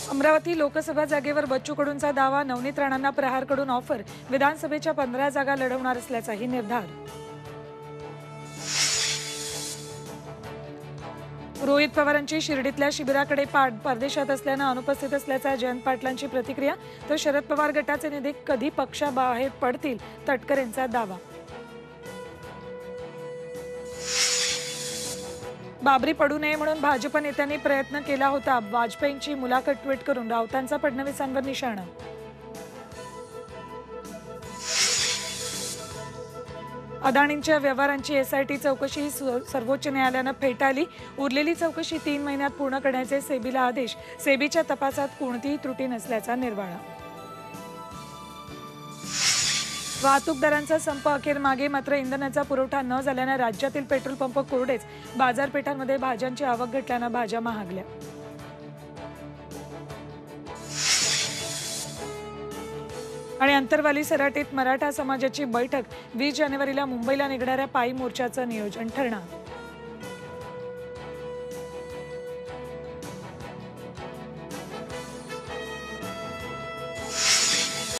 अमरावती लोकसभा जागेवर बच्चू कडूंचा दावा, नवनीत राणांना प्रहारकडून ऑफर, विधानसभेच्या 15 जागा लढवणार असल्याचाही निर्धार. रोहित पवारांची शिर्डीतल्या शिबिराकडे परदेशात असल्यानं अनुपस्थित असल्याचा जयंत पाटलांची प्रतिक्रिया, तर शरद पवार गटाचे नेते कधी पक्षाबाहेर पडतील, तटकरेंचा दावा. बाबरी पडू नये म्हणून भाजप नेत्यांनी प्रयत्न केला होता. वाजपेयींची मुलाखत ट्विट करून राऊतांचा फडणवीसांवर निशाणा. अदाणींच्या व्यवहारांची एसआयटी चौकशी सर्वोच्च न्यायालयानं फेटाळली. उरलेली चौकशी 3 महिन्यात पूर्ण करण्याचे सेबीला आदेश. सेबीच्या तपासात कोणतीही त्रुटी नसल्याचा निर्वाळा. वाहतूकदारांचा संप अखेर मागे, मात्र इंधनाचा पुरवठा न झाल्यानं राज्यातील पेट्रोल पंप कोरडेच. बाजारपेठांमध्ये भाज्यांची आवक घटल्यानं भाज्या महागल्या. आणि अंतरवाली सराटीत मराठा समाजाची बैठक. 20 जानेवारीला मुंबईला निघणाऱ्या पायी मोर्चाचं नियोजन ठरणार.